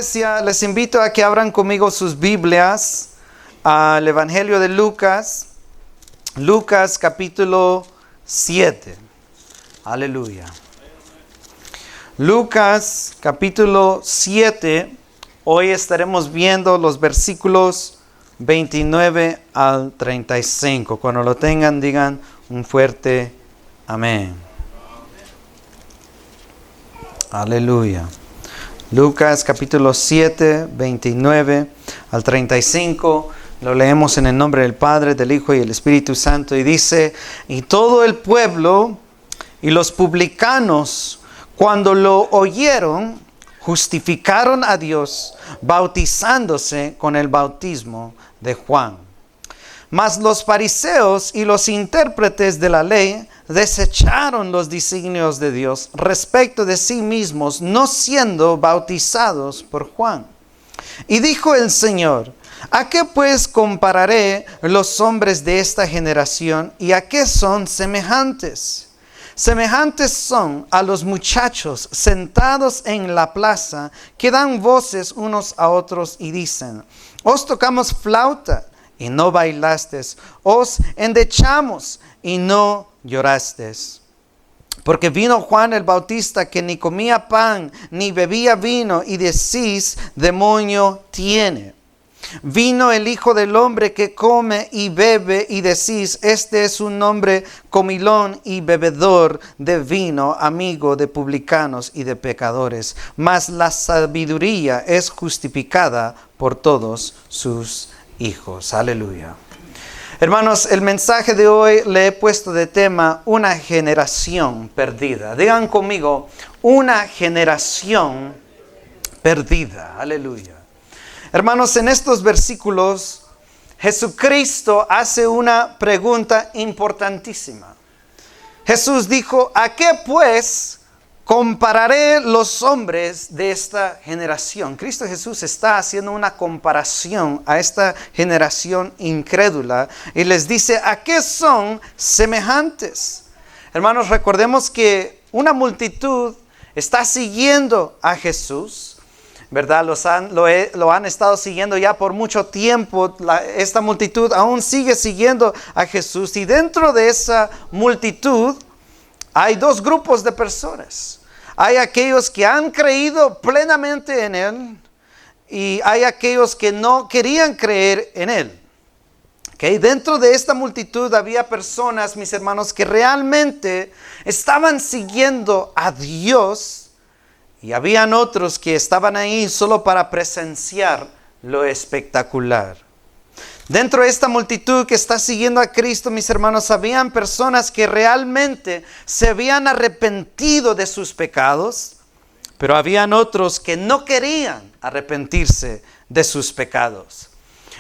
iglesia, les invito a que abran conmigo sus Biblias al Evangelio de Lucas, Lucas capítulo 7. Aleluya. Lucas capítulo 7, hoy estaremos viendo los versículos 29 al 35. Cuando lo tengan, digan un fuerte amén. Aleluya. Lucas capítulo 7, 29 al 35. Lo leemos en el nombre del Padre, del Hijo y del Espíritu Santo. Y dice: y todo el pueblo y los publicanos, cuando lo oyeron, justificaron a Dios, bautizándose con el bautismo de Juan. Mas los fariseos y los intérpretes de la ley desecharon los designios de Dios respecto de sí mismos, no siendo bautizados por Juan. Y dijo el Señor: ¿a qué pues compararé los hombres de esta generación y a qué son semejantes? Semejantes son a los muchachos sentados en la plaza, que dan voces unos a otros y dicen: os tocamos flauta y no bailasteis, os endechamos y no llorasteis. Porque vino Juan el Bautista, que ni comía pan ni bebía vino, y decís: demonio tiene. Vino el Hijo del Hombre, que come y bebe, y decís: este es un hombre comilón y bebedor de vino, amigo de publicanos y de pecadores. Mas la sabiduría es justificada por todos sus hijos. Aleluya. Hermanos, el mensaje de hoy le he puesto de tema una generación perdida. Digan conmigo: una generación perdida. Aleluya. Hermanos, en estos versículos, Jesucristo hace una pregunta importantísima. Jesús dijo: ¿a qué pues compararé los hombres de esta generación? Cristo Jesús está haciendo una comparación a esta generación incrédula y les dice: ¿a qué son semejantes? Hermanos, recordemos que una multitud está siguiendo a Jesús, ¿verdad? Lo han estado siguiendo ya por mucho tiempo. Esta multitud aún sigue siguiendo a Jesús, y dentro de esa multitud hay dos grupos de personas. Hay aquellos que han creído plenamente en Él, y hay aquellos que no querían creer en Él. Okay. Dentro de esta multitud había personas, mis hermanos, que realmente estaban siguiendo a Dios, y habían otros que estaban ahí solo para presenciar lo espectacular. Dentro de esta multitud que está siguiendo a Cristo, mis hermanos, habían personas que realmente se habían arrepentido de sus pecados, pero habían otros que no querían arrepentirse de sus pecados.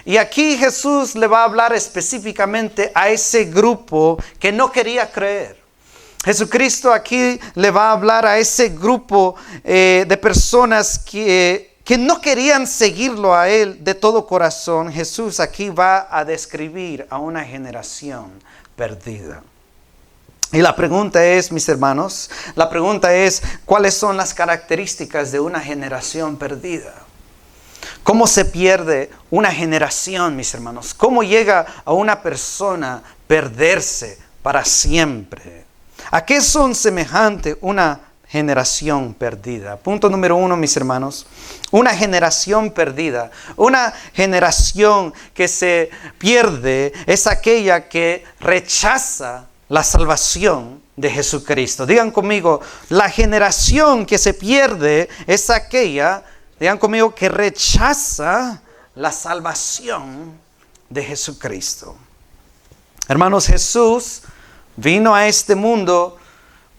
Y aquí Jesús le va a hablar específicamente a ese grupo que no quería creer. Jesucristo aquí le va a hablar a ese grupo de personas que no querían seguirlo a Él de todo corazón. Jesús aquí va a describir a una generación perdida. Y la pregunta es, mis hermanos, ¿cuáles son las características de una generación perdida? ¿Cómo se pierde una generación, mis hermanos? ¿Cómo llega a una persona perderse para siempre? ¿A qué son semejantes una generación perdida? Punto número 1, mis hermanos. Una generación perdida, una generación que se pierde, es aquella que rechaza la salvación de Jesucristo. Digan conmigo: la generación que se pierde es aquella, digan conmigo, que rechaza la salvación de Jesucristo. Hermanos, Jesús vino a este mundo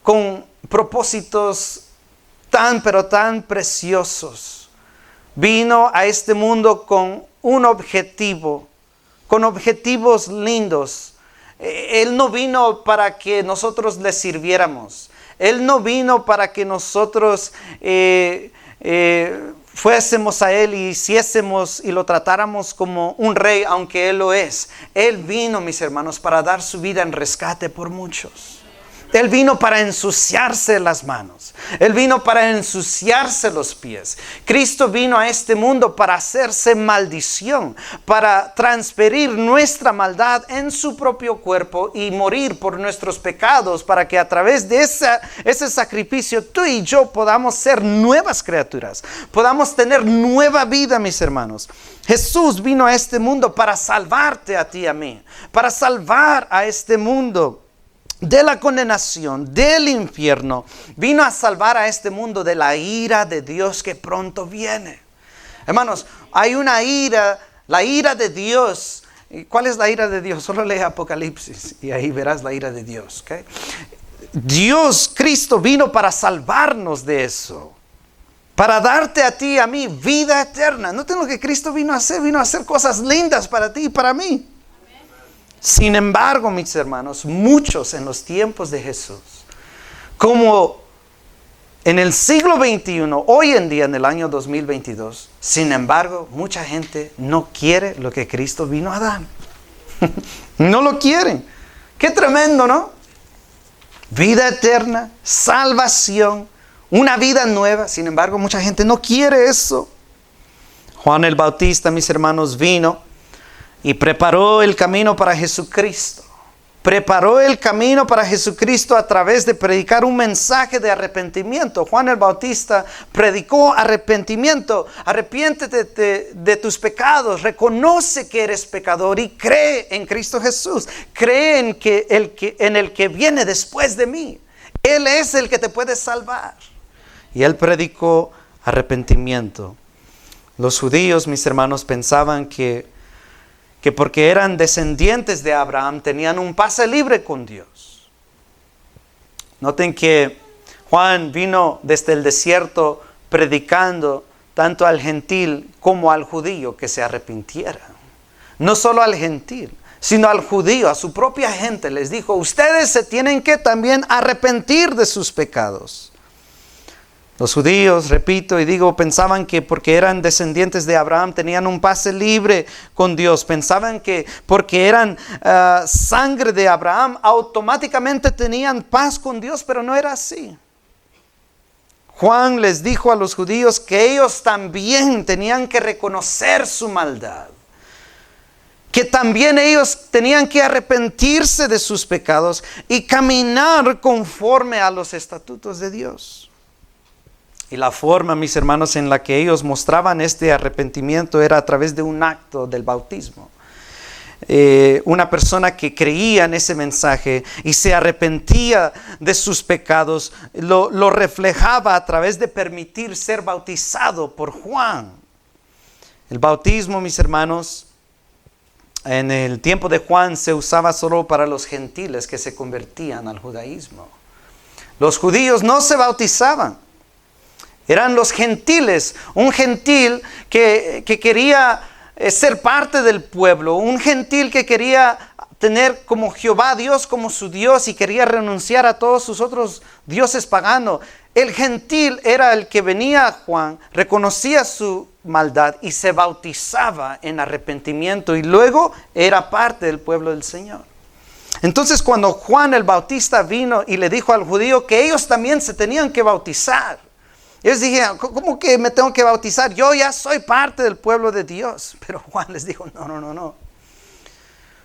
con propósitos pero tan preciosos. Vino a este mundo con un objetivo, con objetivos lindos. Él no vino para que nosotros le sirviéramos. Él no vino para que nosotros fuésemos a Él y hiciésemos y lo tratáramos como un rey, aunque Él lo es. Él vino, mis hermanos, para dar su vida en rescate por muchos. Él vino para ensuciarse las manos. Él vino para ensuciarse los pies. Cristo vino a este mundo para hacerse maldición, para transferir nuestra maldad en su propio cuerpo y morir por nuestros pecados, para que a través de ese sacrificio tú y yo podamos ser nuevas criaturas, podamos tener nueva vida, mis hermanos. Jesús vino a este mundo para salvarte a ti y a mí, para salvar a este mundo de la condenación, del infierno. Vino a salvar a este mundo de la ira de Dios que pronto viene. Hermanos, hay una ira, la ira de Dios. ¿Cuál es la ira de Dios? Solo lee Apocalipsis y ahí verás la ira de Dios. ¿Okay? Dios, Cristo vino para salvarnos de eso, para darte a ti y a mí vida eterna. Noten lo que Cristo vino a hacer cosas lindas para ti y para mí. Sin embargo, mis hermanos, muchos en los tiempos de Jesús, como en el siglo XXI, hoy en día en el año 2022, sin embargo, mucha gente no quiere lo que Cristo vino a dar. No lo quieren. Qué tremendo, ¿no? Vida eterna, salvación, una vida nueva. Sin embargo, mucha gente no quiere eso. Juan el Bautista, mis hermanos, vino y preparó el camino para Jesucristo. Preparó el camino para Jesucristo a través de predicar un mensaje de arrepentimiento. Juan el Bautista predicó arrepentimiento. Arrepiéntete de tus pecados. Reconoce que eres pecador y cree en Cristo Jesús. Cree en el que viene después de mí. Él es el que te puede salvar. Y él predicó arrepentimiento. Los judíos, mis hermanos, pensaban que porque eran descendientes de Abraham, tenían un pase libre con Dios. Noten que Juan vino desde el desierto predicando tanto al gentil como al judío que se arrepintiera. No solo al gentil, sino al judío, a su propia gente. Les dijo, ustedes se tienen que también arrepentir de sus pecados. Los judíos, repito y digo, pensaban que porque eran descendientes de Abraham tenían un pase libre con Dios. Pensaban que porque eran sangre de Abraham automáticamente tenían paz con Dios, pero no era así. Juan les dijo a los judíos que ellos también tenían que reconocer su maldad, que también ellos tenían que arrepentirse de sus pecados y caminar conforme a los estatutos de Dios. Y la forma, mis hermanos, en la que ellos mostraban este arrepentimiento era a través de un acto del bautismo. Una persona que creía en ese mensaje y se arrepentía de sus pecados, lo reflejaba a través de permitir ser bautizado por Juan. El bautismo, mis hermanos, en el tiempo de Juan se usaba solo para los gentiles que se convertían al judaísmo. Los judíos no se bautizaban. Eran los gentiles, un gentil que quería ser parte del pueblo, un gentil que quería tener como Jehová Dios como su Dios y quería renunciar a todos sus otros dioses paganos. El gentil era el que venía a Juan, reconocía su maldad y se bautizaba en arrepentimiento y luego era parte del pueblo del Señor. Entonces cuando Juan el Bautista vino y le dijo al judío que ellos también se tenían que bautizar, ellos dijeron, ¿cómo que me tengo que bautizar? Yo ya soy parte del pueblo de Dios. Pero Juan les dijo, no.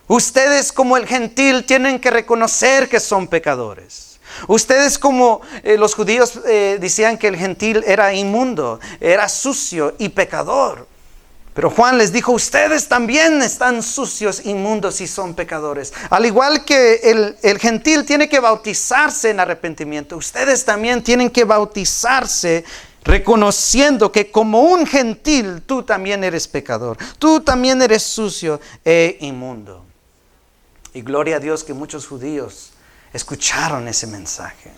Ustedes como el gentil tienen que reconocer que son pecadores. Ustedes como los judíos decían que el gentil era inmundo, era sucio y pecador. Pero Juan les dijo, ustedes también están sucios, inmundos y son pecadores. Al igual que el gentil tiene que bautizarse en arrepentimiento, ustedes también tienen que bautizarse reconociendo que como un gentil tú también eres pecador. Tú también eres sucio e inmundo. Y gloria a Dios que muchos judíos escucharon ese mensaje.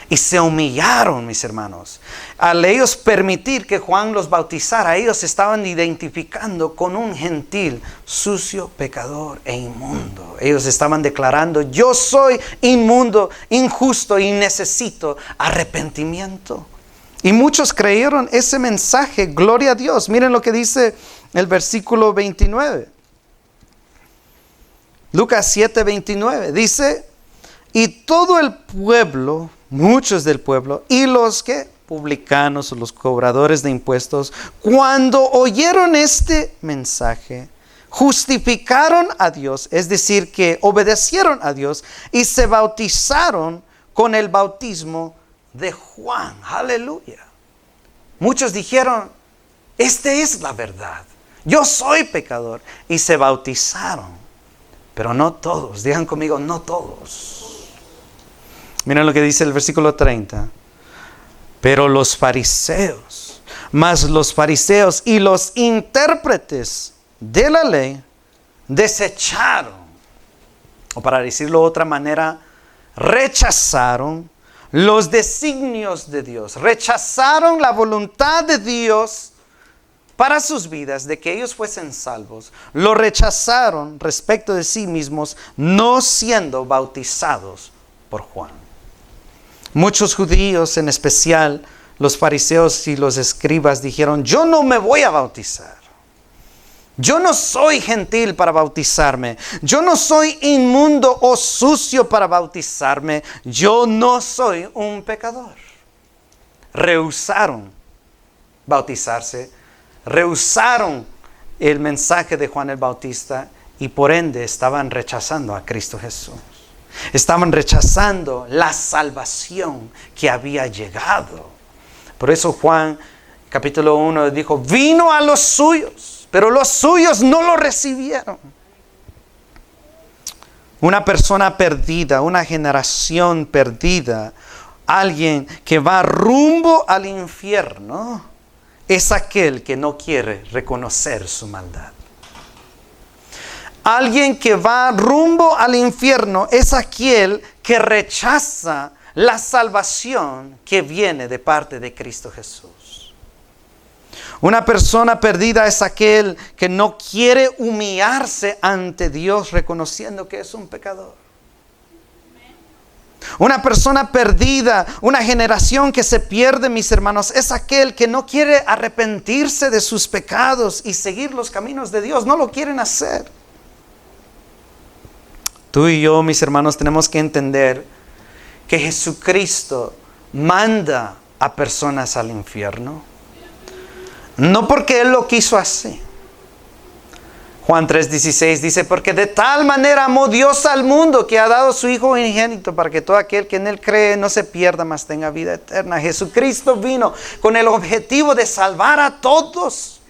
Y se humillaron, mis hermanos. Al ellos permitir que Juan los bautizara, ellos estaban identificando con un gentil sucio, pecador e inmundo. Ellos estaban declarando, yo soy inmundo, injusto y necesito arrepentimiento. Y muchos creyeron ese mensaje, gloria a Dios. Miren lo que dice el versículo 29. Lucas 7:29 dice, Y todo el pueblo, muchos del pueblo, y los que publicanos o los cobradores de impuestos, cuando oyeron este mensaje, justificaron a Dios, es decir, que obedecieron a Dios y se bautizaron con el bautismo de Juan. Aleluya. Muchos dijeron, esta es la verdad. Yo soy pecador. Y se bautizaron. Pero no todos. Digan conmigo, no todos. Miren lo que dice el versículo 30. Pero los fariseos, mas los fariseos y los intérpretes de la ley desecharon, o para decirlo de otra manera, rechazaron los designios de Dios, rechazaron la voluntad de Dios para sus vidas, de que ellos fuesen salvos. Lo rechazaron respecto de sí mismos, no siendo bautizados por Juan. Muchos judíos, en especial los fariseos y los escribas, dijeron, yo no me voy a bautizar. Yo no soy gentil para bautizarme. Yo no soy inmundo o sucio para bautizarme. Yo no soy un pecador. Rehusaron bautizarse. Rehusaron el mensaje de Juan el Bautista y por ende estaban rechazando a Cristo Jesús. Estaban rechazando la salvación que había llegado. Por eso Juan capítulo 1 dijo, vino a los suyos, pero los suyos no lo recibieron. Una persona perdida, una generación perdida, alguien que va rumbo al infierno, es aquel que no quiere reconocer su maldad. Alguien que va rumbo al infierno es aquel que rechaza la salvación que viene de parte de Cristo Jesús. Una persona perdida es aquel que no quiere humillarse ante Dios reconociendo que es un pecador. Una persona perdida, una generación que se pierde, mis hermanos, es aquel que no quiere arrepentirse de sus pecados y seguir los caminos de Dios. No lo quieren hacer. Tú y yo, mis hermanos, tenemos que entender que Jesucristo manda a personas al infierno. No porque Él lo quiso así. Juan 3:16 dice, porque de tal manera amó Dios al mundo que ha dado su Hijo unigénito para que todo aquel que en Él cree no se pierda, mas tenga vida eterna. Jesucristo vino con el objetivo de salvar a todos.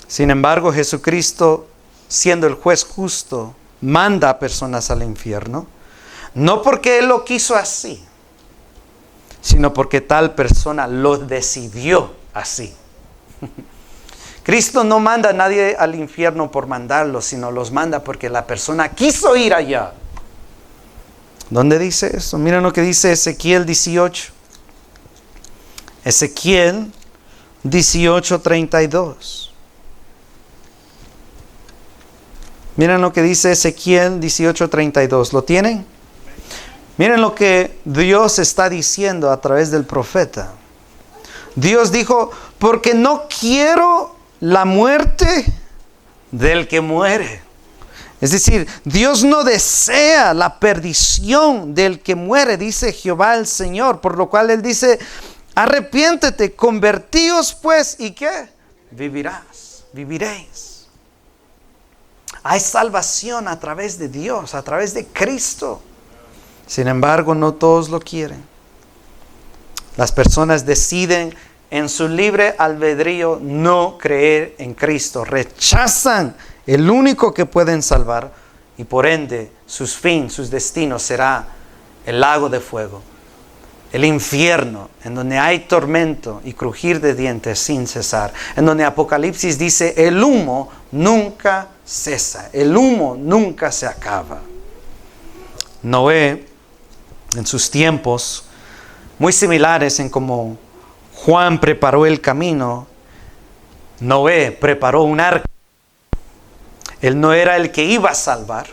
Sin embargo, Jesucristo, siendo el juez justo, manda a personas al infierno. No porque Él lo quiso así, sino porque tal persona lo decidió así. Cristo no manda a nadie al infierno por mandarlo, sino los manda porque la persona quiso ir allá. ¿Dónde dice eso? Miren lo que dice Ezequiel 18. Ezequiel 18:32. Miren lo que dice Ezequiel 18:32. ¿Lo tienen? Miren lo que Dios está diciendo a través del profeta. Dios dijo, porque no quiero la muerte del que muere. Es decir, Dios no desea la perdición del que muere, dice Jehová el Señor. Por lo cual Él dice, arrepiéntete, convertíos pues, ¿y qué? Viviréis. Hay salvación a través de Dios, a través de Cristo. Sin embargo, no todos lo quieren. Las personas deciden en su libre albedrío no creer en Cristo. Rechazan el único que pueden salvar y por ende sus destinos será el lago de fuego, el infierno, en donde hay tormento y crujir de dientes sin cesar, en donde Apocalipsis dice el humo nunca cesa, el humo nunca se acaba. Noé, en sus tiempos, muy similares en como Juan preparó el camino, Noé preparó un arca. Él no era el que iba a salvar.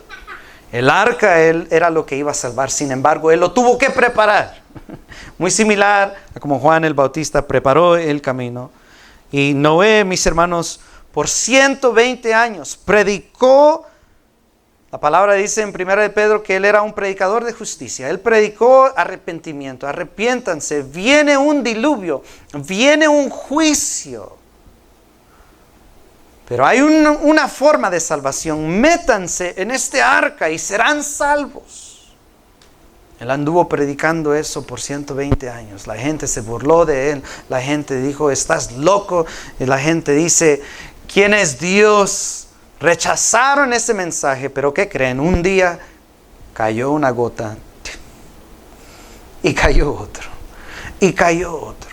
El arca él era lo que iba a salvar. Sin embargo, él lo tuvo que preparar. Muy similar a como Juan el Bautista preparó el camino. Y Noé, mis hermanos, por 120 años predicó La palabra dice en 1 de Pedro que él era un predicador de justicia. Él predicó arrepentimiento. Arrepiéntanse. Viene un diluvio. Viene un juicio. Pero hay una forma de salvación. Métanse en este arca y serán salvos. Él anduvo predicando eso por 120 años. La gente se burló de él. La gente dijo, estás loco. Y la gente dice, ¿quién es Dios? Rechazaron ese mensaje, pero ¿qué creen? Un día cayó una gota y cayó otro y cayó otro.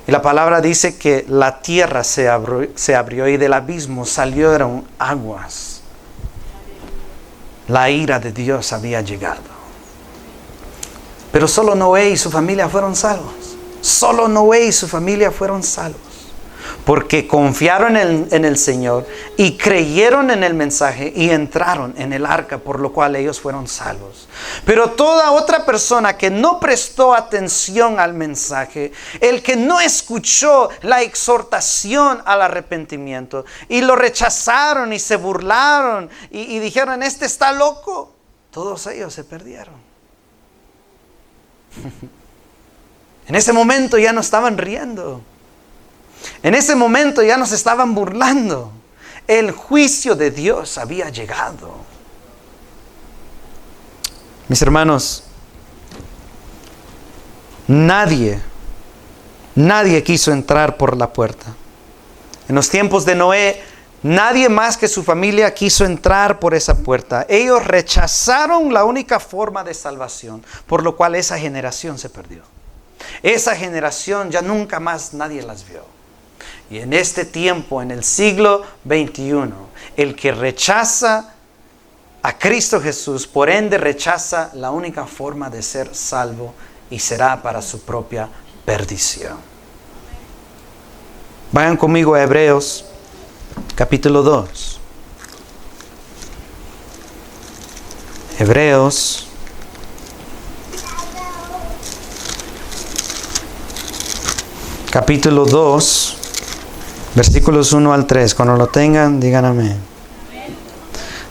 Y la palabra dice que la tierra se abrió y del abismo salieron aguas. La ira de Dios había llegado. Pero solo Noé y su familia fueron salvos. Solo Noé y su familia fueron salvos. Porque confiaron en el Señor y creyeron en el mensaje y entraron en el arca, por lo cual ellos fueron salvos. Pero toda otra persona que no prestó atención al mensaje, el que no escuchó la exhortación al arrepentimiento y lo rechazaron y se burlaron y dijeron, este está loco, todos ellos se perdieron. En ese momento ya no estaban riendo. En ese momento ya nos estaban burlando. El juicio de Dios había llegado. Mis hermanos, nadie quiso entrar por la puerta. En los tiempos de Noé, nadie más que su familia quiso entrar por esa puerta. Ellos rechazaron la única forma de salvación, por lo cual esa generación se perdió. Esa generación ya nunca más nadie las vio. Y en este tiempo, en el siglo XXI, el que rechaza a Cristo Jesús, por ende rechaza la única forma de ser salvo y será para su propia perdición. Vayan conmigo a Hebreos, capítulo 2. Hebreos, capítulo 2. Versículos 1 al 3. Cuando lo tengan, digan amén.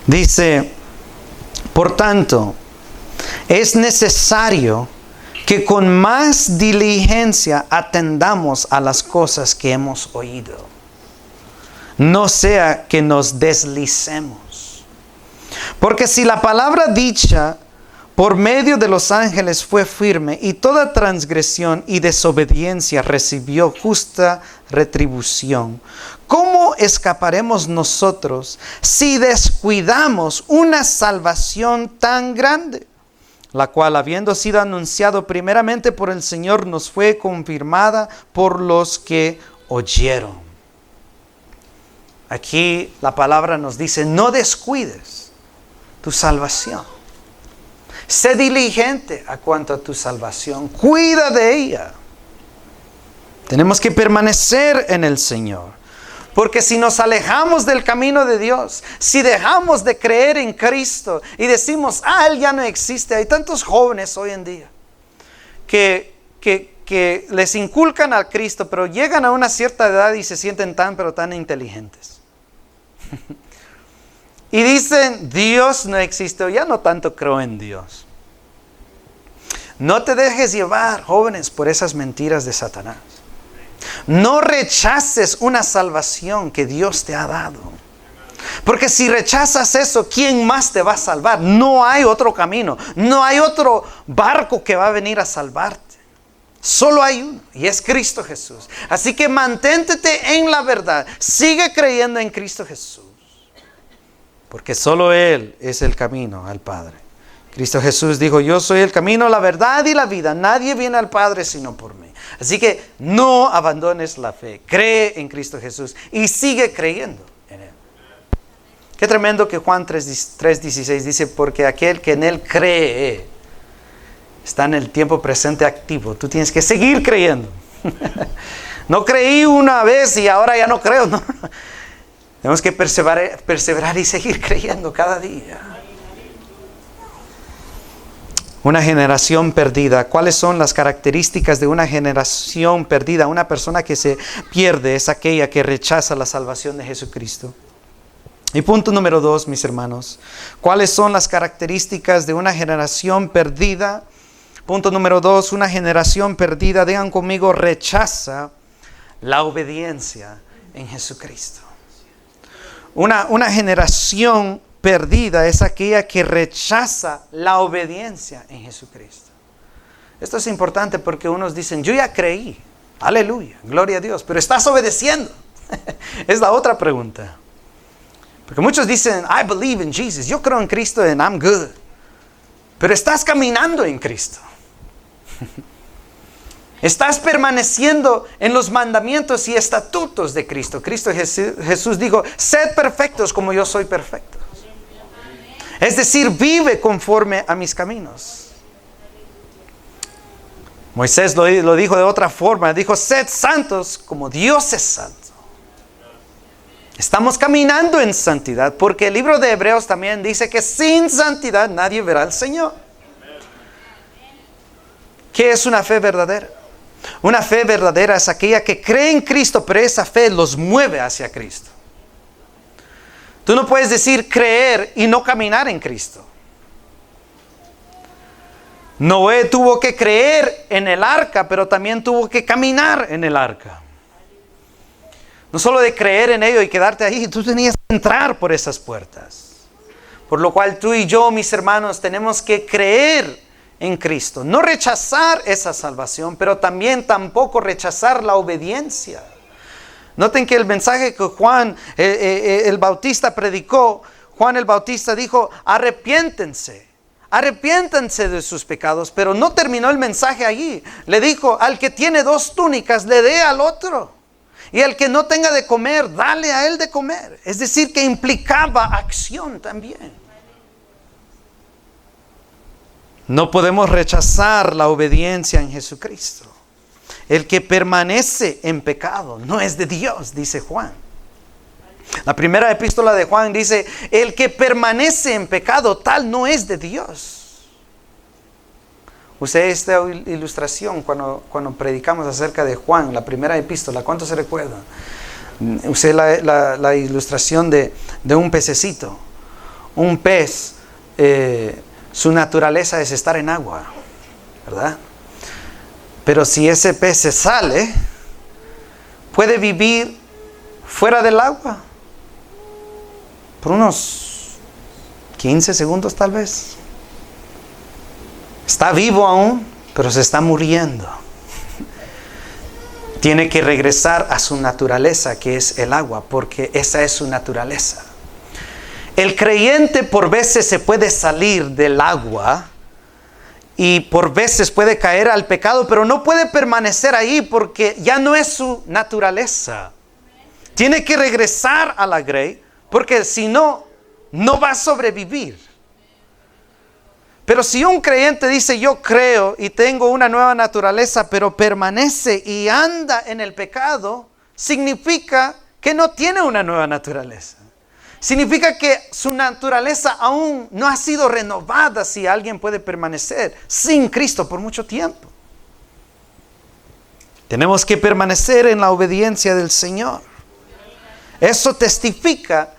Dice, por tanto, es necesario que con más diligencia atendamos a las cosas que hemos oído. No sea que nos deslicemos. Porque si la palabra dicha por medio de los ángeles fue firme, y toda transgresión y desobediencia recibió justa retribución, ¿cómo escaparemos nosotros si descuidamos una salvación tan grande, la cual, habiendo sido anunciado primeramente por el Señor, nos fue confirmada por los que oyeron? Aquí la palabra nos dice, no descuides tu salvación. Sé diligente a cuanto a tu salvación. Cuida de ella. Tenemos que permanecer en el Señor. Porque si nos alejamos del camino de Dios, si dejamos de creer en Cristo y decimos, Él ya no existe. Hay tantos jóvenes hoy en día que les inculcan a Cristo, pero llegan a una cierta edad y se sienten tan inteligentes. Y dicen, Dios no existe, o ya no tanto creo en Dios. No te dejes llevar, jóvenes, por esas mentiras de Satanás. No rechaces una salvación que Dios te ha dado. Porque si rechazas eso, ¿quién más te va a salvar? No hay otro camino, no hay otro barco que va a venir a salvarte. Solo hay uno, y es Cristo Jesús. Así que mantente en la verdad, sigue creyendo en Cristo Jesús. Porque solo Él es el camino al Padre. Cristo Jesús dijo, yo soy el camino, la verdad y la vida. Nadie viene al Padre sino por mí. Así que no abandones la fe. Cree en Cristo Jesús y sigue creyendo en Él. Qué tremendo que Juan 3:16 dice, porque aquel que en Él cree está en el tiempo presente activo. Tú tienes que seguir creyendo. No creí una vez y ahora ya no creo. No. Tenemos que perseverar y seguir creyendo cada día. Una generación perdida. ¿Cuáles son las características de una generación perdida? Una persona que se pierde es aquella que rechaza la salvación de Jesucristo. Y punto número 2, mis hermanos. ¿Cuáles son las características de una generación perdida? Punto número 2, una generación perdida, digan conmigo, rechaza la obediencia en Jesucristo. Una generación perdida es aquella que rechaza la obediencia en Jesucristo. Esto es importante porque unos dicen, yo ya creí, aleluya, gloria a Dios, pero ¿estás obedeciendo? Es la otra pregunta. Porque muchos dicen, I believe in Jesus, yo creo en Cristo and I'm good. Pero estás caminando en Cristo. Estás permaneciendo en los mandamientos y estatutos de Cristo. Jesús dijo, sed perfectos como yo soy perfecto. Es decir, vive conforme a mis caminos. Moisés lo dijo de otra forma. Dijo, sed santos como Dios es santo. Estamos caminando en santidad porque el libro de Hebreos también dice que sin santidad nadie verá al Señor. ¿Qué es una fe verdadera? Una fe verdadera es aquella que cree en Cristo, pero esa fe los mueve hacia Cristo. Tú no puedes decir creer y no caminar en Cristo. Noé tuvo que creer en el arca, pero también tuvo que caminar en el arca. No solo de creer en ello y quedarte ahí, tú tenías que entrar por esas puertas. Por lo cual tú y yo, mis hermanos, tenemos que creer en Cristo. No rechazar esa salvación, pero también tampoco rechazar la obediencia. Noten que el mensaje que Juan el Bautista predicó, Juan el Bautista dijo, arrepiéntense de sus pecados, pero no terminó el mensaje allí. Le dijo, al que tiene 2 túnicas, le dé al otro. Y al que no tenga de comer, dale a él de comer. Es decir, que implicaba acción también. No podemos rechazar la obediencia en Jesucristo. El que permanece en pecado no es de Dios, dice Juan. La primera epístola de Juan dice, el que permanece en pecado, tal no es de Dios. Usé esta ilustración cuando predicamos acerca de Juan, la primera epístola. ¿Cuántos se recuerdan? Usé la ilustración de un pececito. Un pez, su naturaleza es estar en agua, ¿verdad? Pero si ese pez se sale, puede vivir fuera del agua por unos 15 segundos tal vez. Está vivo aún, pero se está muriendo. Tiene que regresar a su naturaleza, que es el agua, porque esa es su naturaleza. El creyente por veces se puede salir del agua y por veces puede caer al pecado, pero no puede permanecer ahí porque ya no es su naturaleza. Tiene que regresar a la grey, porque si no, no va a sobrevivir. Pero si un creyente dice, yo creo y tengo una nueva naturaleza, pero permanece y anda en el pecado, significa que no tiene una nueva naturaleza. Significa que su naturaleza aún no ha sido renovada si alguien puede permanecer sin Cristo por mucho tiempo. Tenemos que permanecer en la obediencia del Señor. Eso testifica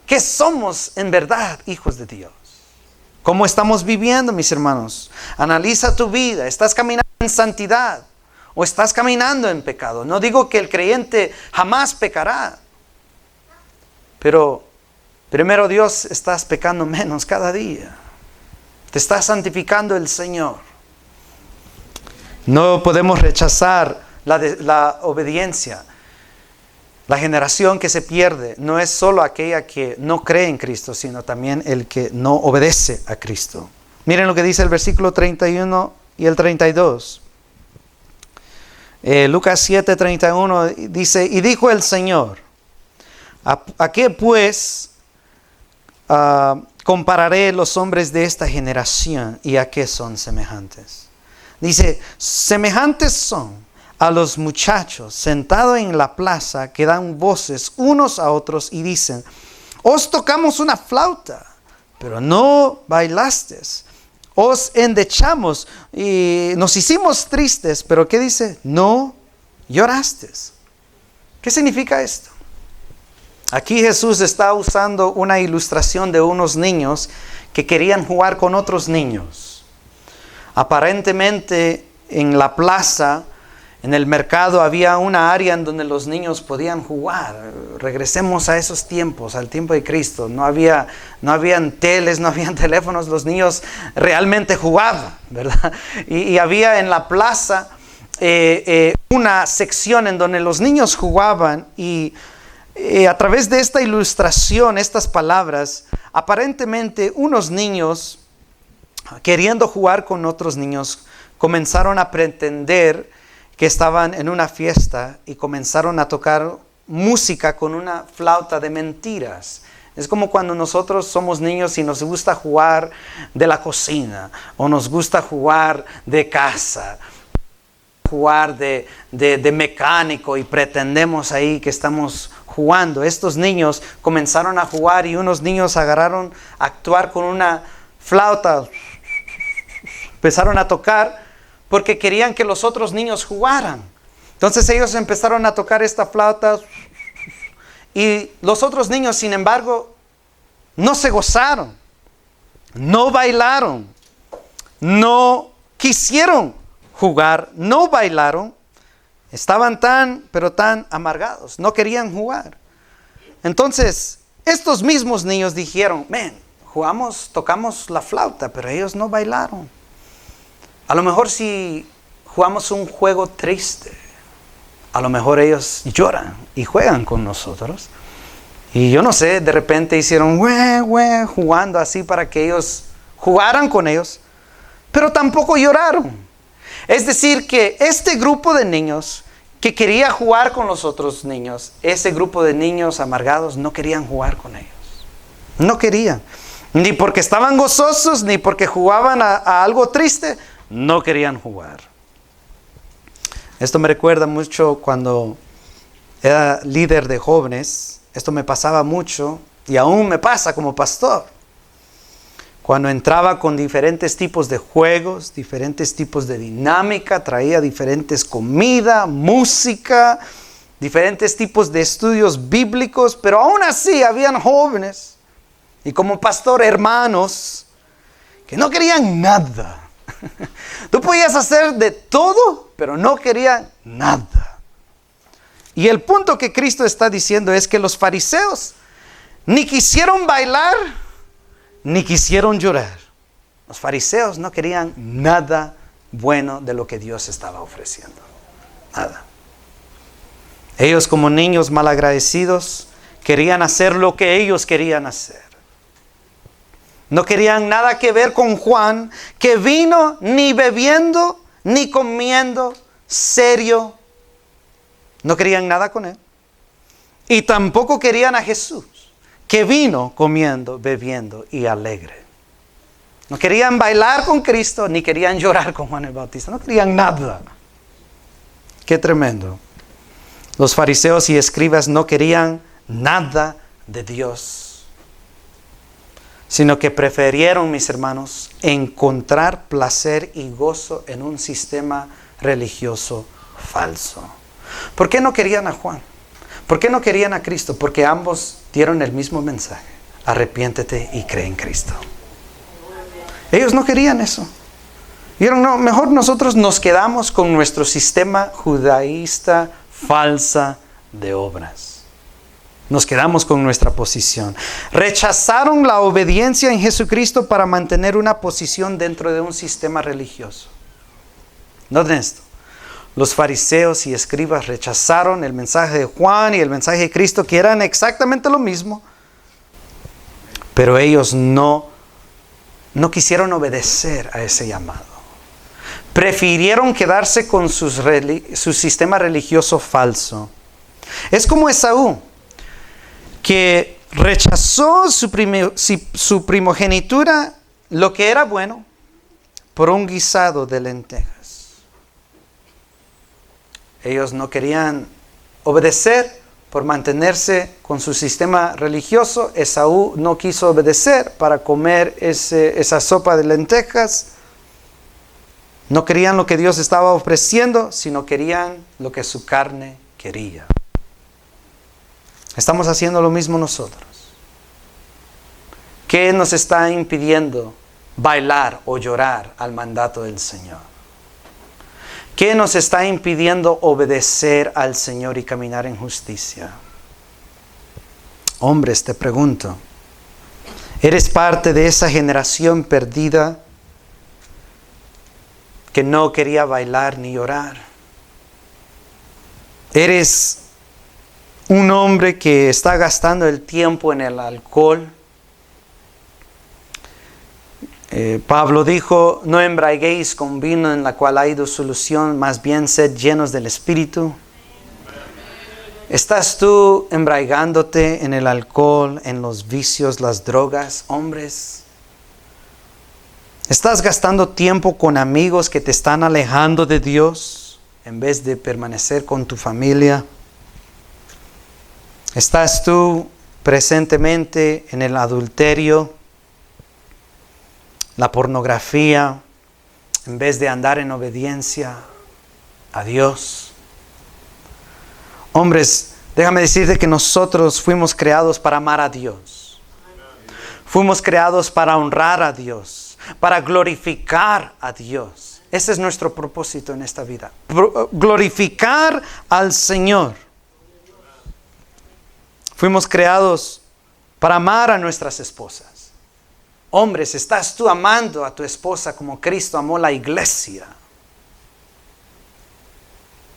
que somos en verdad hijos de Dios. ¿Cómo estamos viviendo, mis hermanos? Analiza tu vida. ¿Estás caminando en santidad o estás caminando en pecado? No digo que el creyente jamás pecará, pero primero Dios, estás pecando menos cada día. Te está santificando el Señor. No podemos rechazar la obediencia. La generación que se pierde no es solo aquella que no cree en Cristo, sino también el que no obedece a Cristo. Miren lo que dice el versículo 31 y el 32. Lucas 7:31 dice, y dijo el Señor, ¿a qué pues compararé los hombres de esta generación y a qué son semejantes? Dice, semejantes son a los muchachos sentados en la plaza que dan voces unos a otros y dicen, os tocamos una flauta, pero no bailasteis. Os endechamos y nos hicimos tristes, pero ¿qué dice? No llorasteis. ¿Qué significa esto? Aquí Jesús está usando una ilustración de unos niños que querían jugar con otros niños. Aparentemente en la plaza, en el mercado, había una área en donde los niños podían jugar. Regresemos a esos tiempos, al tiempo de Cristo. No habían teles, no habían teléfonos, los niños realmente jugaban, ¿verdad? Y había en la plaza una sección en donde los niños jugaban y a través de esta ilustración, estas palabras, aparentemente unos niños, queriendo jugar con otros niños, comenzaron a pretender que estaban en una fiesta y comenzaron a tocar música con una flauta de mentiras. Es como cuando nosotros somos niños y nos gusta jugar de la cocina o nos gusta jugar de casa, jugar de mecánico y pretendemos ahí que estamos jugando. Estos niños comenzaron a jugar y unos niños agarraron a actuar con una flauta, empezaron a tocar porque querían que los otros niños jugaran. Entonces ellos empezaron a tocar esta flauta y los otros niños, sin embargo, no se gozaron, no bailaron, no quisieron jugar, no bailaron. Estaban tan amargados, no querían jugar. Entonces, estos mismos niños dijeron, tocamos la flauta, pero ellos no bailaron. A lo mejor si jugamos un juego triste, a lo mejor ellos lloran y juegan con nosotros. Y yo no sé, de repente hicieron jugando así para que ellos jugaran con ellos, pero tampoco lloraron. Es decir, que este grupo de niños que quería jugar con los otros niños, ese grupo de niños amargados no querían jugar con ellos. No querían. Ni porque estaban gozosos, ni porque jugaban a algo triste, no querían jugar. Esto me recuerda mucho cuando era líder de jóvenes. Esto me pasaba mucho y aún me pasa como pastor. Cuando entraba con diferentes tipos de juegos, diferentes tipos de dinámica, traía diferentes comida, música, diferentes tipos de estudios bíblicos, pero aún así habían jóvenes y como pastor hermanos que no querían nada. Tú podías hacer de todo, pero no querían nada. Y el punto que Cristo está diciendo es que los fariseos ni quisieron bailar, ni quisieron llorar. Los fariseos no querían nada bueno de lo que Dios estaba ofreciendo. Nada. Ellos, como niños malagradecidos, querían hacer lo que ellos querían hacer. No querían nada que ver con Juan, que vino ni bebiendo, ni comiendo, serio. No querían nada con él. Y tampoco querían a Jesús, que vino comiendo, bebiendo y alegre. No querían bailar con Cristo, ni querían llorar con Juan el Bautista. No querían nada. Qué tremendo. Los fariseos y escribas no querían nada de Dios, sino que prefirieron, mis hermanos, encontrar placer y gozo en un sistema religioso falso. ¿Por qué no querían a Juan? ¿Por qué no querían a Cristo? Porque ambos dieron el mismo mensaje. Arrepiéntete y cree en Cristo. Ellos no querían eso. Dijeron, no, mejor nosotros nos quedamos con nuestro sistema judaísta falsa de obras. Nos quedamos con nuestra posición. Rechazaron la obediencia en Jesucristo para mantener una posición dentro de un sistema religioso. Noten esto. Los fariseos y escribas rechazaron el mensaje de Juan y el mensaje de Cristo, que eran exactamente lo mismo. Pero ellos no quisieron obedecer a ese llamado. Prefirieron quedarse con su sistema religioso falso. Es como Esaú, que rechazó su primogenitura, lo que era bueno, por un guisado de lentejas. Ellos no querían obedecer por mantenerse con su sistema religioso. Esaú no quiso obedecer para comer esa sopa de lentejas. No querían lo que Dios estaba ofreciendo, sino querían lo que su carne quería. Estamos haciendo lo mismo nosotros. ¿Qué nos está impidiendo bailar o llorar al mandato del Señor? ¿Qué nos está impidiendo obedecer al Señor y caminar en justicia? Hombres, te pregunto, ¿eres parte de esa generación perdida que no quería bailar ni llorar? ¿Eres un hombre que está gastando el tiempo en el alcohol? Pablo dijo, no embriaguéis con vino en la cual hay disolución, más bien sed llenos del Espíritu. ¿Estás tú embriagándote en el alcohol, en los vicios, las drogas, hombres? ¿Estás gastando tiempo con amigos que te están alejando de Dios en vez de permanecer con tu familia? ¿Estás tú presentemente en el adulterio, la pornografía, en vez de andar en obediencia a Dios? Hombres, déjame decirte que nosotros fuimos creados para amar a Dios. Fuimos creados para honrar a Dios, para glorificar a Dios. Ese es nuestro propósito en esta vida. Glorificar al Señor. Fuimos creados para amar a nuestras esposas. Hombres, ¿estás tú amando a tu esposa como Cristo amó la iglesia?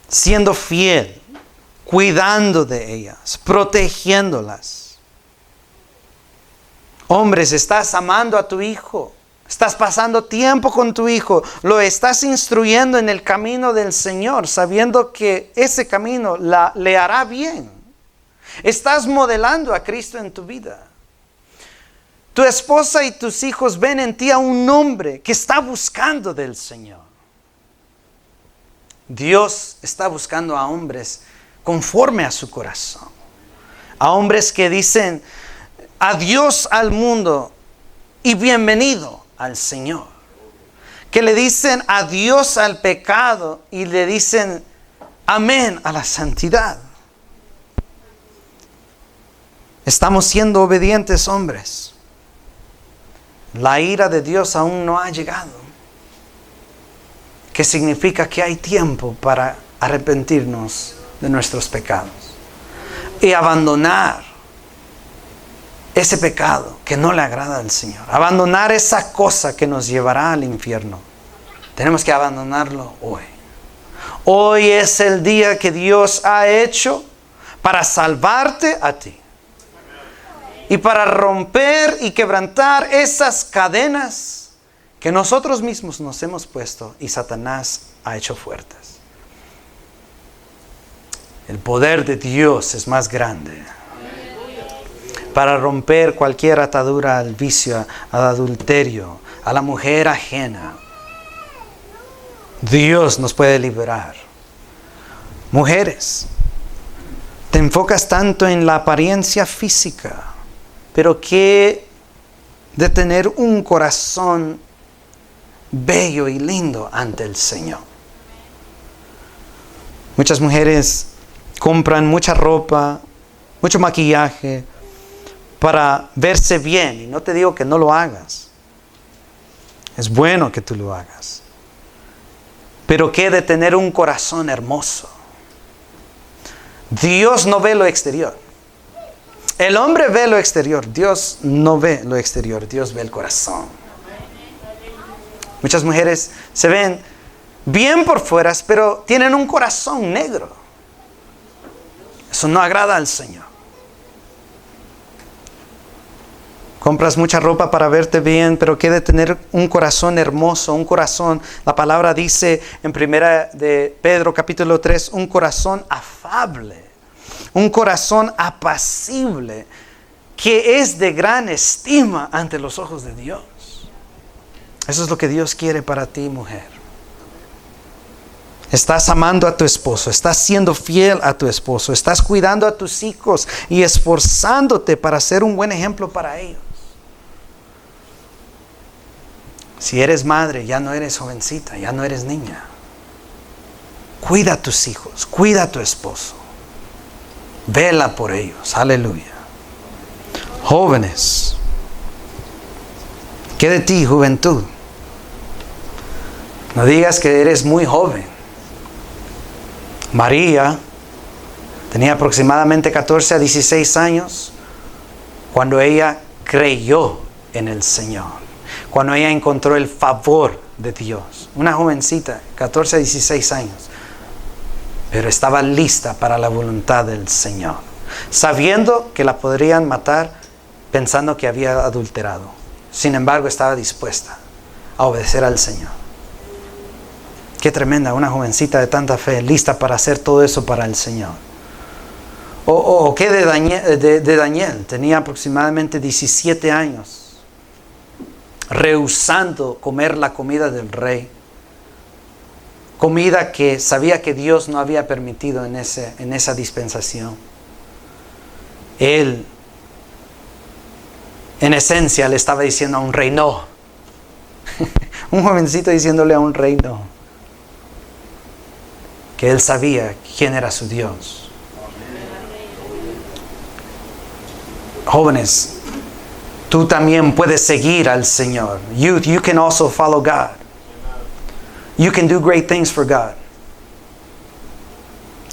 Siendo fiel, cuidando de ellas, protegiéndolas. Hombres, ¿estás amando a tu hijo? ¿Estás pasando tiempo con tu hijo? ¿Lo estás instruyendo en el camino del Señor, sabiendo que ese camino le hará bien? ¿Estás modelando a Cristo en tu vida? Tu esposa y tus hijos ven en ti a un hombre que está buscando del Señor. Dios está buscando a hombres conforme a su corazón. A hombres que dicen adiós al mundo y bienvenido al Señor. Que le dicen adiós al pecado y le dicen amén a la santidad. Estamos siendo obedientes, hombres. La ira de Dios aún no ha llegado. Que significa que hay tiempo para arrepentirnos de nuestros pecados y abandonar ese pecado que no le agrada al Señor. Abandonar esa cosa que nos llevará al infierno. Tenemos que abandonarlo hoy. Hoy es el día que Dios ha hecho para salvarte a ti. Y para romper y quebrantar esas cadenas que nosotros mismos nos hemos puesto y Satanás ha hecho fuertes. El poder de Dios es más grande para romper cualquier atadura al vicio, al adulterio, a la mujer ajena. Dios nos puede liberar. Mujeres, te enfocas tanto en la apariencia física, pero ¿qué de tener un corazón bello y lindo ante el Señor? Muchas mujeres compran mucha ropa, mucho maquillaje para verse bien. Y no te digo que no lo hagas. Es bueno que tú lo hagas. Pero ¿qué de tener un corazón hermoso? Dios no ve lo exterior. El hombre ve lo exterior, Dios no ve lo exterior, Dios ve el corazón. Muchas mujeres se ven bien por fuera, pero tienen un corazón negro. Eso no agrada al Señor. Compras mucha ropa para verte bien, pero ¿qué de tener un corazón hermoso? Un corazón, la palabra dice en 1 de Pedro capítulo 3, un corazón afable. Un corazón apacible que es de gran estima ante los ojos de Dios. Eso es lo que Dios quiere para ti, mujer. Estás amando a tu esposo, estás siendo fiel a tu esposo, estás cuidando a tus hijos y esforzándote para ser un buen ejemplo para ellos. Si eres madre, ya no eres jovencita, ya no eres niña. Cuida a tus hijos, cuida a tu esposo. Vela por ellos. Aleluya. Jóvenes, ¿qué de ti, juventud? No digas que eres muy joven. María tenía aproximadamente 14 a 16 años cuando ella creyó en el Señor. Cuando ella encontró el favor de Dios. Una jovencita, 14 a 16 años. Pero estaba lista para la voluntad del Señor. Sabiendo que la podrían matar, pensando que había adulterado. Sin embargo, estaba dispuesta a obedecer al Señor. Qué tremenda, una jovencita de tanta fe, lista para hacer todo eso para el Señor. O qué de Daniel, tenía aproximadamente 17 años, rehusando comer la comida del rey. Comida que sabía que Dios no había permitido en esa dispensación. Él, en esencia, le estaba diciendo a un rey no. Un jovencito diciéndole a un rey no. Que él sabía quién era su Dios. Jóvenes, tú también puedes seguir al Señor. Youth, you can also follow God. You can do great things for God.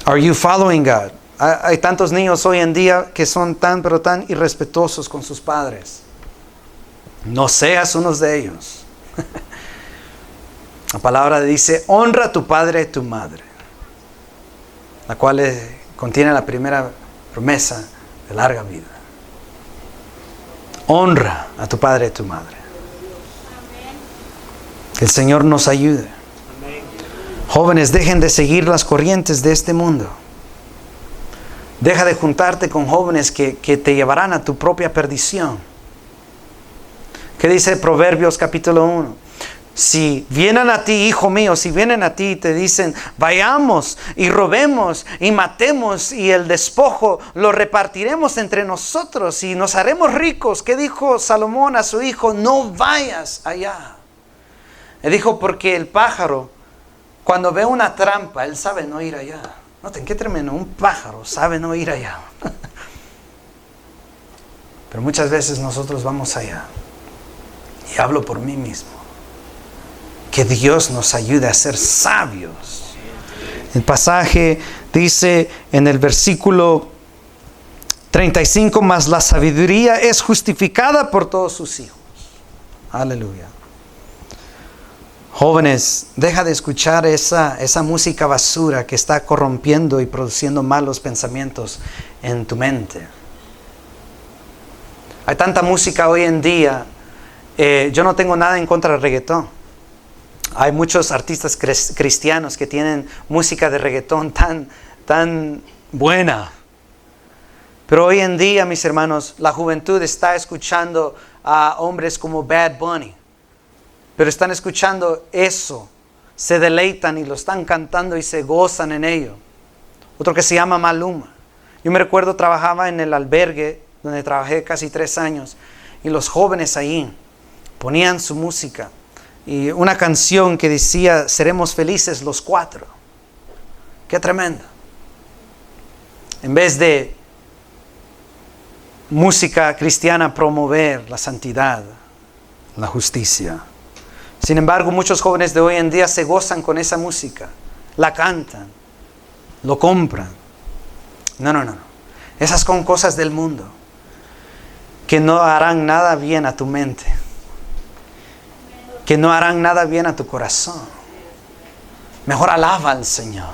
Are you following God? Hay tantos niños hoy en día que son tan irrespetuosos con sus padres. No seas uno de ellos. La palabra dice, honra a tu padre y tu madre, la cual contiene la primera promesa de larga vida. Honra a tu padre y tu madre. Que el Señor nos ayude. Jóvenes, dejen de seguir las corrientes de este mundo. Deja de juntarte con jóvenes que te llevarán a tu propia perdición. ¿Qué dice Proverbios capítulo 1? Si vienen a ti, hijo mío, si vienen a ti y te dicen, vayamos y robemos y matemos y el despojo lo repartiremos entre nosotros y nos haremos ricos. ¿Qué dijo Salomón a su hijo? No vayas allá. Le dijo, porque el pájaro, cuando ve una trampa, él sabe no ir allá. Noten qué tremendo, un pájaro sabe no ir allá. Pero muchas veces nosotros vamos allá. Y hablo por mí mismo. Que Dios nos ayude a ser sabios. El pasaje dice en el versículo 35, mas la sabiduría es justificada por todos sus hijos. Aleluya. Jóvenes, deja de escuchar esa música basura que está corrompiendo y produciendo malos pensamientos en tu mente. Hay tanta música hoy en día. Yo no tengo nada en contra del reggaetón. Hay muchos artistas cristianos que tienen música de reggaetón tan buena. Pero hoy en día, mis hermanos, la juventud está escuchando a hombres como Bad Bunny. Pero están escuchando eso, se deleitan y lo están cantando y se gozan en ello. Otro que se llama Maluma. Yo me recuerdo, trabajaba en el albergue donde trabajé casi 3 años. Y los jóvenes ahí ponían su música. Y una canción que decía, seremos felices los 4. Qué tremendo. En vez de música cristiana promover la santidad, la justicia. Sin embargo, muchos jóvenes de hoy en día se gozan con esa música. La cantan. Lo compran. No. Esas son cosas del mundo. Que no harán nada bien a tu mente. Que no harán nada bien a tu corazón. Mejor alaba al Señor.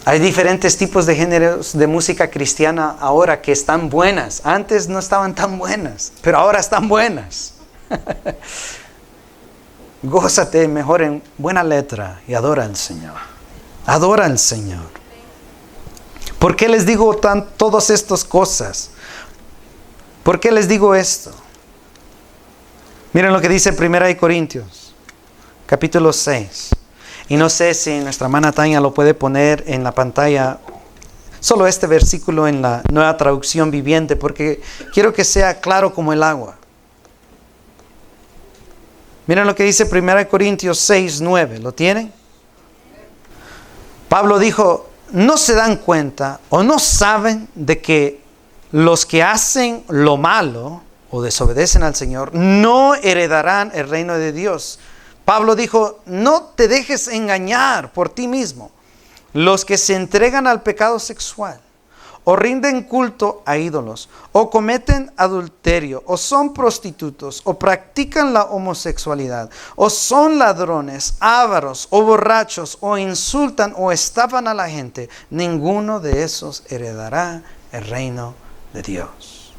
Hay diferentes tipos de géneros de música cristiana ahora que están buenas. Antes no estaban tan buenas, pero ahora están buenas. Gózate mejor en buena letra y adora al Señor. Adora al Señor. ¿Por qué les digo todas estas cosas? ¿Por qué les digo esto? Miren lo que dice 1 Corintios, capítulo 6. Y no sé si nuestra hermana Tania lo puede poner en la pantalla. Solo este versículo en la Nueva Traducción Viviente, porque quiero que sea claro como el agua. Miren lo que dice 1 Corintios 6, 9. ¿Lo tienen? Pablo dijo, no se dan cuenta o no saben de que los que hacen lo malo o desobedecen al Señor no heredarán el reino de Dios. Pablo dijo, no te dejes engañar por ti mismo. Los que se entregan al pecado sexual, o rinden culto a ídolos, o cometen adulterio, o son prostitutos, o practican la homosexualidad, o son ladrones, ávaros, o borrachos, o insultan o estafan a la gente, ninguno de esos heredará el reino de Dios.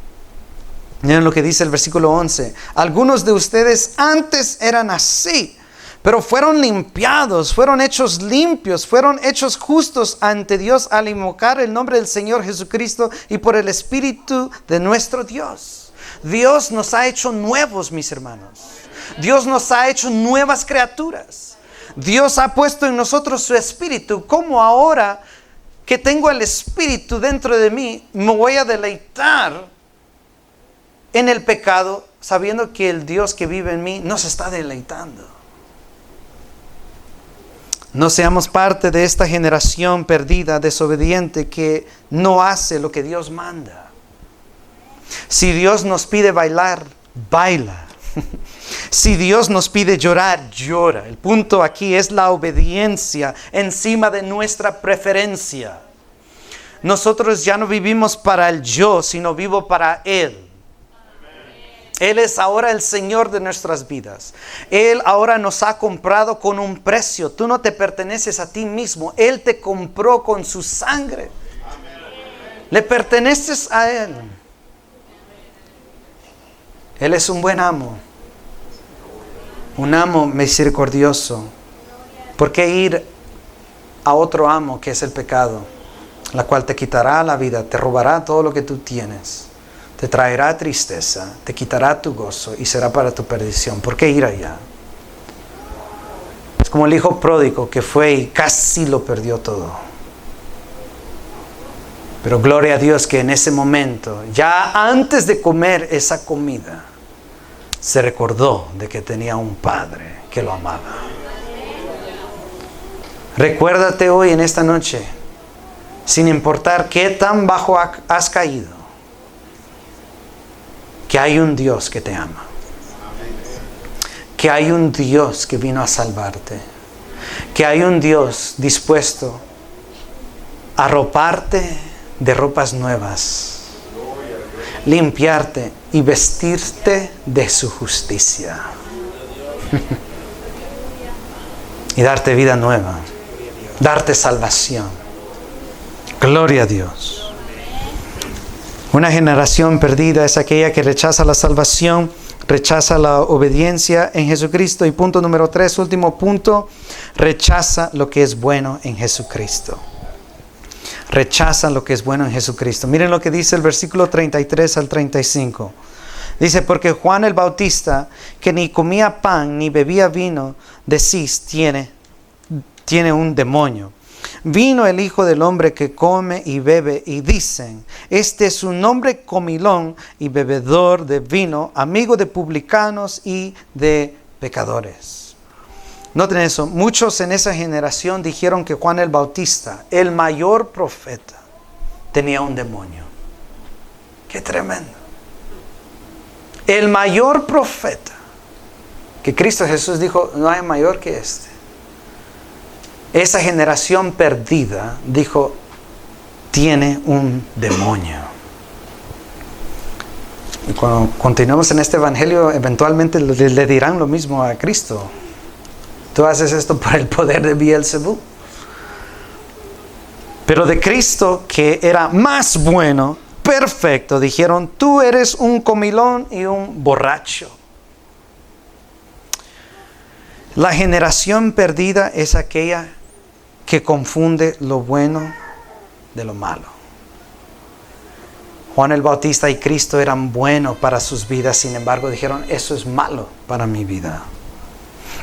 Miren lo que dice el versículo 11. Algunos de ustedes antes eran así, pero fueron limpiados, fueron hechos limpios, fueron hechos justos ante Dios al invocar el nombre del Señor Jesucristo y por el Espíritu de nuestro Dios. Dios nos ha hecho nuevos, mis hermanos. Dios nos ha hecho nuevas criaturas. Dios ha puesto en nosotros su Espíritu. ¿Cómo ahora que tengo el Espíritu dentro de mí, me voy a deleitar en el pecado, sabiendo que el Dios que vive en mí nos está deleitando? No seamos parte de esta generación perdida, desobediente, que no hace lo que Dios manda. Si Dios nos pide bailar, baila. Si Dios nos pide llorar, llora. El punto aquí es la obediencia encima de nuestra preferencia. Nosotros ya no vivimos para el yo, sino vivo para Él. Él es ahora el Señor de nuestras vidas. Él ahora nos ha comprado con un precio. Tú no te perteneces a ti mismo. Él te compró con su sangre. Le perteneces a Él. Él es un buen amo. Un amo misericordioso. ¿Por qué ir a otro amo que es el pecado? La cual te quitará la vida, te robará todo lo que tú tienes. Te traerá tristeza, te quitará tu gozo y será para tu perdición. ¿Por qué ir allá? Es como el hijo pródigo que fue y casi lo perdió todo. Pero gloria a Dios que en ese momento, ya antes de comer esa comida, se recordó de que tenía un padre que lo amaba. Recuérdate hoy en esta noche, sin importar qué tan bajo has caído, que hay un Dios que te ama. Que hay un Dios que vino a salvarte. Que hay un Dios dispuesto a arroparte de ropas nuevas, limpiarte y vestirte de su justicia. Y darte vida nueva, darte salvación. Gloria a Dios. Una generación perdida es aquella que rechaza la salvación, rechaza la obediencia en Jesucristo. Y punto número 3, último punto, rechaza lo que es bueno en Jesucristo. Rechaza lo que es bueno en Jesucristo. Miren lo que dice el versículo 33 al 35. Dice, porque Juan el Bautista, que ni comía pan ni bebía vino, decís, tiene un demonio. Vino el Hijo del Hombre que come y bebe, y dicen, este es un hombre comilón y bebedor de vino, amigo de publicanos y de pecadores. Noten eso, muchos en esa generación dijeron que Juan el Bautista, el mayor profeta, tenía un demonio. ¡Qué tremendo! El mayor profeta, que Cristo Jesús dijo, no hay mayor que este. Esa generación perdida dijo, tiene un demonio. Y cuando continuemos en este evangelio, eventualmente le dirán lo mismo a Cristo. Tú haces esto por el poder de Beelzebú. Pero de Cristo, que era más bueno, perfecto, dijeron, tú eres un comilón y un borracho. La generación perdida es aquella que confunde lo bueno de lo malo. Juan el Bautista y Cristo eran buenos para sus vidas, sin embargo dijeron, eso es malo para mi vida.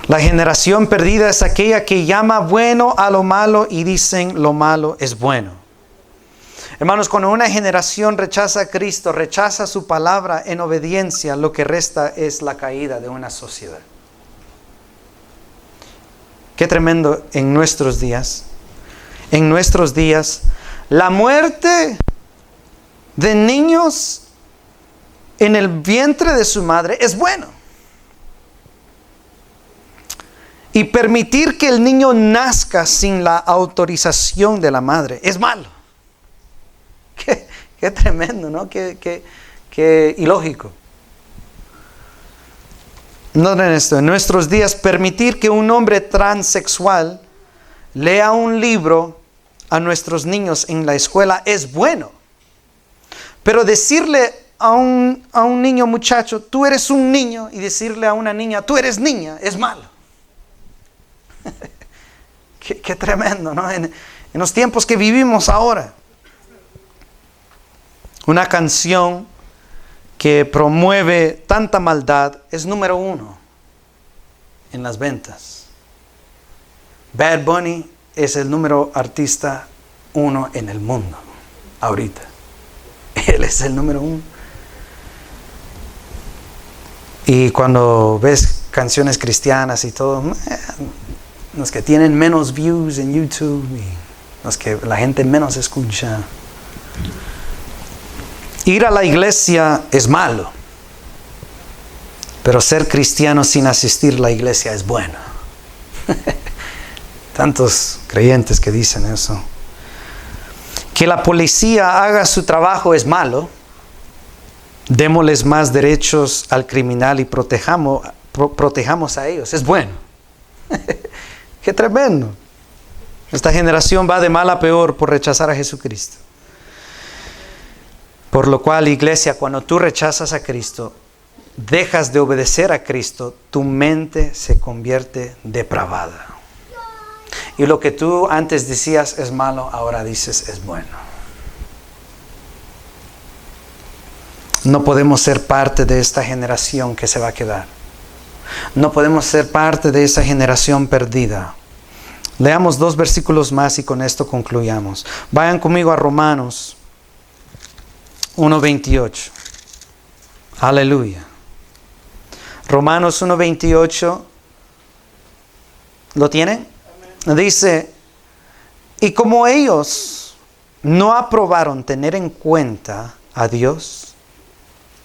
La generación perdida es aquella que llama bueno a lo malo y dicen lo malo es bueno. Hermanos, cuando una generación rechaza a Cristo, rechaza su palabra en obediencia, lo que resta es la caída de una sociedad. Qué tremendo en nuestros días. en nuestros días, la muerte de niños en el vientre de su madre es bueno. Y permitir que el niño nazca sin la autorización de la madre es malo. Qué tremendo, ¿no? Qué ilógico. Noten esto, en nuestros días permitir que un hombre transexual lea un libro a nuestros niños en la escuela es bueno. Pero decirle a un niño muchacho, tú eres un niño, y decirle a una niña, tú eres niña, es malo. Qué tremendo, ¿no? En los tiempos que vivimos ahora. Una canción que promueve tanta maldad es número 1 en las ventas. Bad Bunny es el número artista 1 en el mundo ahorita. Él es el número 1. Y cuando ves canciones cristianas y todo, los que tienen menos views en YouTube y los que la gente menos escucha. Ir a la iglesia es malo, pero ser cristiano sin asistir a la iglesia es bueno. Tantos creyentes que dicen eso. Que la policía haga su trabajo es malo. Démosles más derechos al criminal y protejamos a ellos. Es bueno. Qué tremendo. Esta generación va de mal a peor por rechazar a Jesucristo. Por lo cual, iglesia, cuando tú rechazas a Cristo, dejas de obedecer a Cristo, tu mente se convierte depravada. Y lo que tú antes decías es malo, ahora dices es bueno. No podemos ser parte de esta generación que se va a quedar. No podemos ser parte de esa generación perdida. Leamos 2 versículos más y con esto concluyamos. Vayan conmigo a Romanos 1:28. Aleluya. Romanos 1:28. ¿Lo tienen? Dice, y como ellos no aprobaron tener en cuenta a Dios,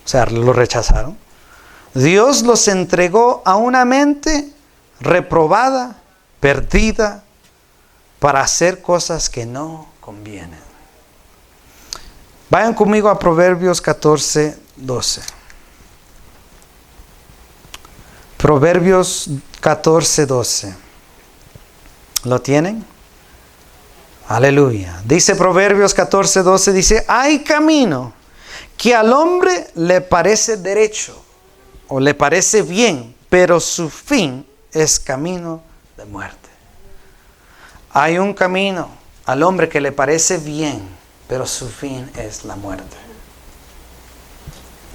o sea, lo rechazaron, Dios los entregó a una mente reprobada, perdida, para hacer cosas que no convienen. Vayan conmigo a Proverbios 14:12. Proverbios 14:12. ¿Lo tienen? Aleluya. Dice Proverbios 14:12, dice, hay camino que al hombre le parece derecho o le parece bien, pero su fin es camino de muerte. Hay un camino al hombre que le parece bien, pero su fin es la muerte.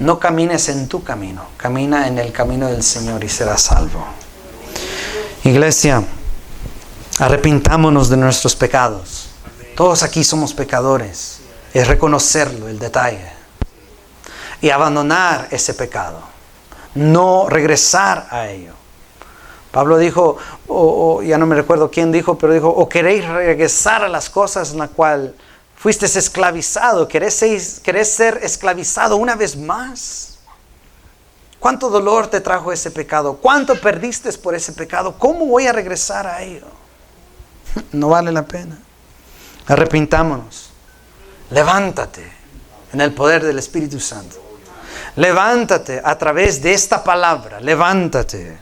No camines en tu camino, camina en el camino del Señor y serás salvo. Iglesia, arrepintámonos de nuestros pecados. Todos aquí somos pecadores. Es reconocerlo, el detalle. Y abandonar ese pecado. No regresar a ello. Pablo dijo, ya no me recuerdo quién dijo, pero dijo, o queréis regresar a las cosas en las cuales fuiste esclavizado, querés ser esclavizado una vez más. ¿Cuánto dolor te trajo ese pecado? ¿Cuánto perdiste por ese pecado? ¿Cómo voy a regresar a ello? No vale la pena. Arrepintámonos. Levántate en el poder del Espíritu Santo. Levántate a través de esta palabra. Levántate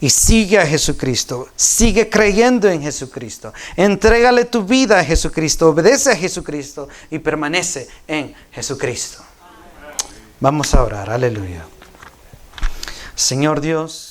y sigue a Jesucristo. Sigue creyendo en Jesucristo. Entrégale tu vida a Jesucristo. Obedece a Jesucristo y permanece en Jesucristo. Vamos a orar. Aleluya. Señor Dios,